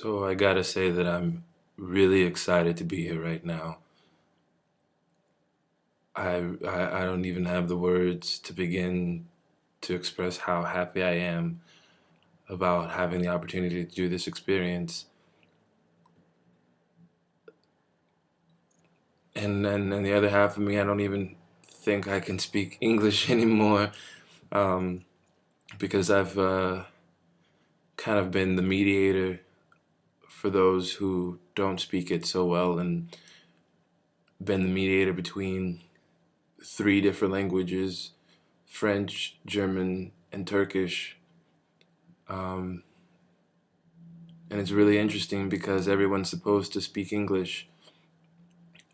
So I gotta say that I'm really excited to be here right now. I don't even have the words to begin to express how happy I am about having the opportunity to do this experience. And the other half of me, I don't even think I can speak English anymore, um, because I've kind of been the mediator for those who don't speak it so well, and been the mediator between three different languages: French, German, and Turkish. Um, and it's really interesting because everyone's supposed to speak English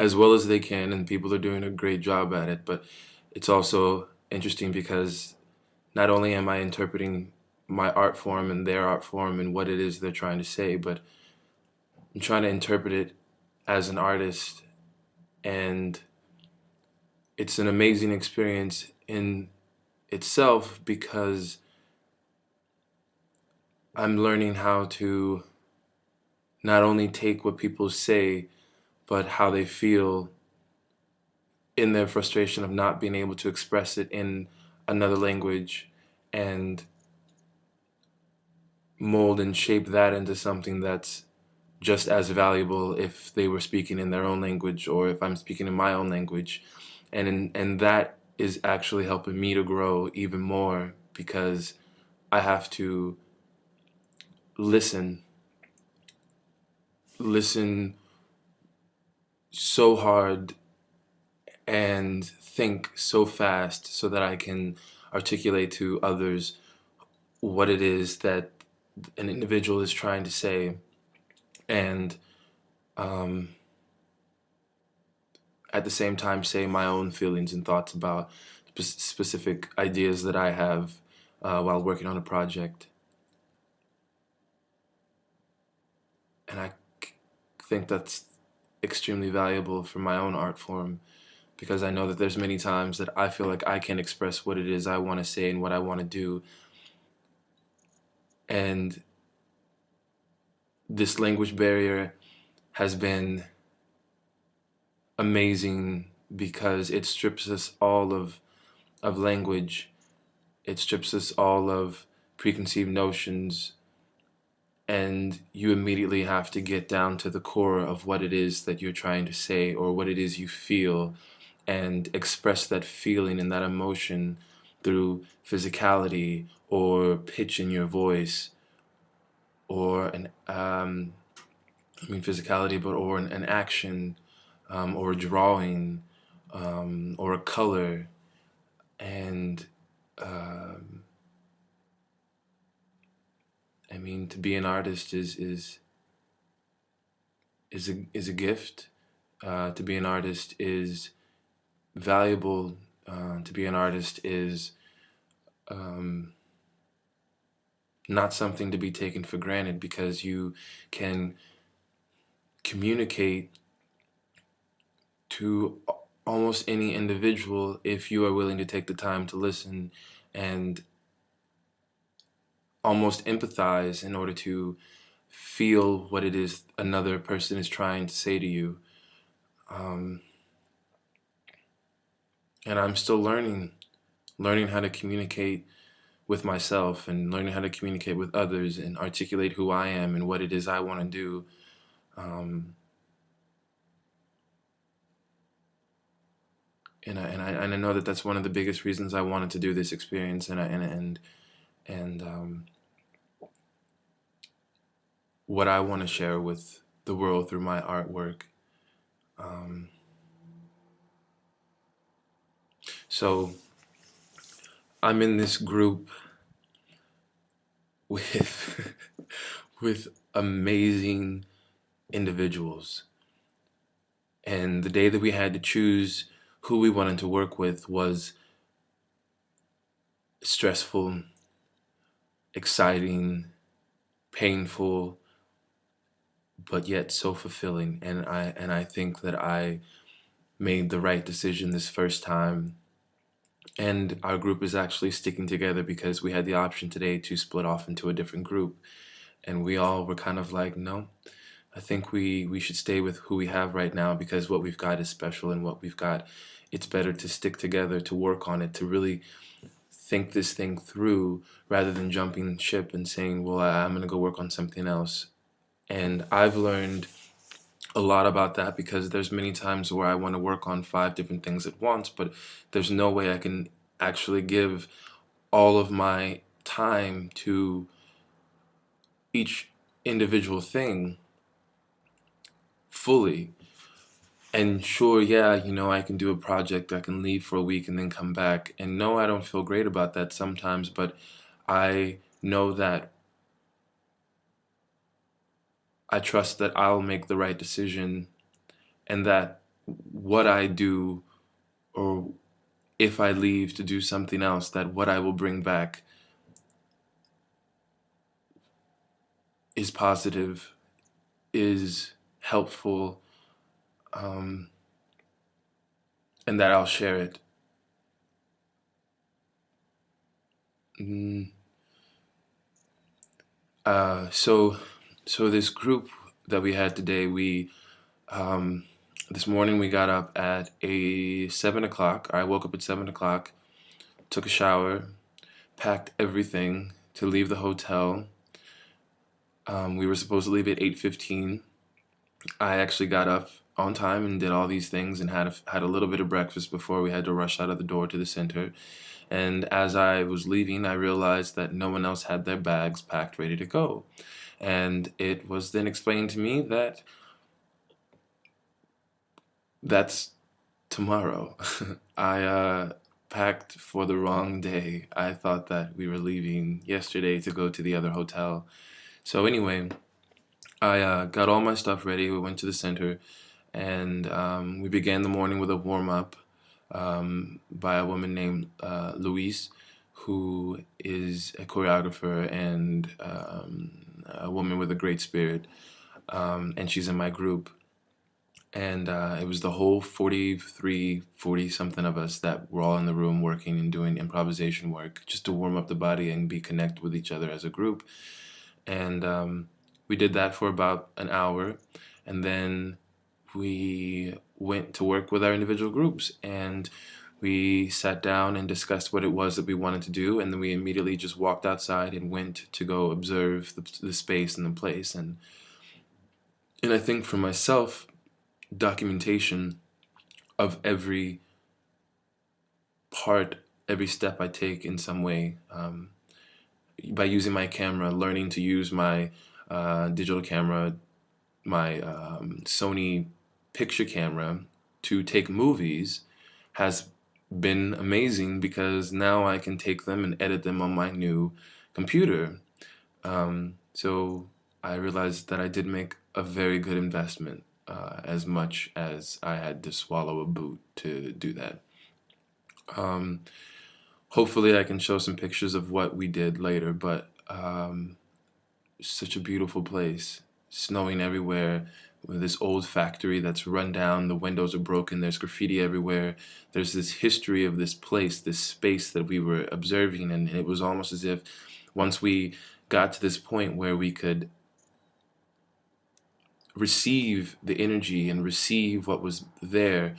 as well as they can, and people are doing a great job at it. But it's also interesting because not only am I interpreting my art form and their art form and what it is they're trying to say, but I'm trying to interpret it as an artist. And it's an amazing experience in itself because I'm learning how to not only take what people say, but how they feel in their frustration of not being able to express it in another language, and mold and shape that into something that's just as valuable if they were speaking in their own language or if I'm speaking in my own language. And that is actually helping me to grow even more because I have to listen listen so hard and think so fast so that I can articulate to others what it is that an individual is trying to say, and um, at the same time say my own feelings and thoughts about specific ideas that I have while working on a project. And I think that's extremely valuable for my own art form because I know that there's many times that I feel like I can express what it is I want to say and what I want to do. And this language barrier has been amazing because it strips us all of language. It strips us all of preconceived notions, and you immediately have to get down to the core of what it is that you're trying to say or what it is you feel, and express that feeling and that emotion through physicality or pitch in your voice or physicality, but or an action, or a drawing, or a color. And um, to be an artist is a gift. To be an artist is valuable. To be an artist is um, not something to be taken for granted because you can communicate to almost any individual if you are willing to take the time to listen and almost empathize in order to feel what it is another person is trying to say to you. Um, and I'm still learning how to communicate with myself and learning how to communicate with others and articulate who I am and what it is I want to do. Um, and I know that that's one of the biggest reasons I wanted to do this experience, and what I want to share with the world through my artwork. Um, so I'm in this group with with amazing individuals, and the day that we had to choose who we wanted to work with was stressful, exciting, painful, but yet so fulfilling. And I think that I made the right decision this first time. And our group is actually sticking together because we had the option today to split off into a different group. and we all were kind of like, no, I think we should stay with who we have right now because what we've got is special, and what we've got, it's better to stick together, to work on it, to really think this thing through rather than jumping ship and saying, well, I'm going to go work on something else. And I've learned a lot about that because there's many times where I want to work on five different things at once, but there's no way I can actually give all of my time to each individual thing fully. And sure, yeah, I can do a project, I can leave for a week and then come back. And no, I don't feel great about that sometimes, but I know that I trust that I'll make the right decision, and that what I do, or if I leave to do something else, that what I will bring back is positive, is helpful, um, and that I'll share it. Mm, so, this group that we had today, um, this morning we got up at 7 o'clock. I woke up at 7 o'clock, took a shower, packed everything to leave the hotel. We were supposed to leave at 8:15. I actually got up on time and did all these things and had a little bit of breakfast before we had to rush out of the door to the center. And as I was leaving, I realized that no one else had their bags packed ready to go. And it was then explained to me that that's tomorrow. I packed for the wrong day. I thought that we were leaving yesterday to go to the other hotel. So anyway, I got all my stuff ready. We went to the center, and we began the morning with a warm up by a woman named Louise, who is a choreographer and a woman with a great spirit, and she's in my group. And it was the whole 43, 40 something of us that were all in the room working and doing improvisation work just to warm up the body and be connected with each other as a group. And we did that for about an hour. And then we went to work with our individual groups. And we sat down and discussed what it was that we wanted to do. And then we immediately just walked outside and went to go observe the space and the place. And I think for myself, documentation of every part, every step I take in some way, by using my camera, learning to use my digital camera, my Sony picture camera to take movies has been amazing because now I can take them and edit them on my new computer. So I realized that I did make a very good investment, as much as I had to swallow a boot to do that. Um, Hopefully, I can show some pictures of what we did later, but such a beautiful place, snowing everywhere. With this old factory that's run down, the windows are broken, there's graffiti everywhere. There's this history of this place, this space that we were observing, and it was almost as if once we got to this point where we could receive the energy and receive what was there,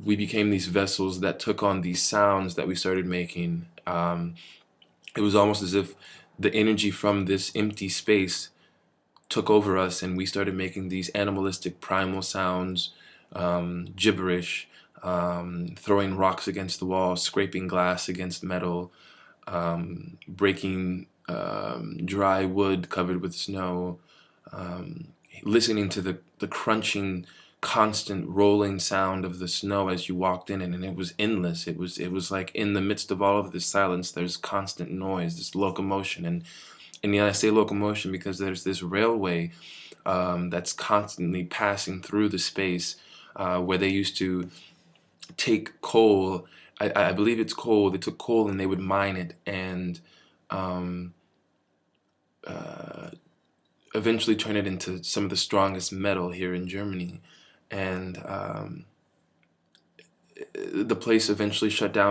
we became these vessels that took on these sounds that we started making. It was almost as if the energy from this empty space took over us, and we started making these animalistic primal sounds, gibberish, throwing rocks against the wall, scraping glass against metal, breaking dry wood covered with snow, listening to the crunching, constant rolling sound of the snow as you walked in, and it was endless. It was like in the midst of all of this silence, there's constant noise, this locomotion, and yeah, I say locomotion because there's this railway that's constantly passing through the space, where they used to take coal. I believe it's coal. They took coal and they would mine it, and um, uh, eventually turn it into some of the strongest metal here in Germany. And the place eventually shut down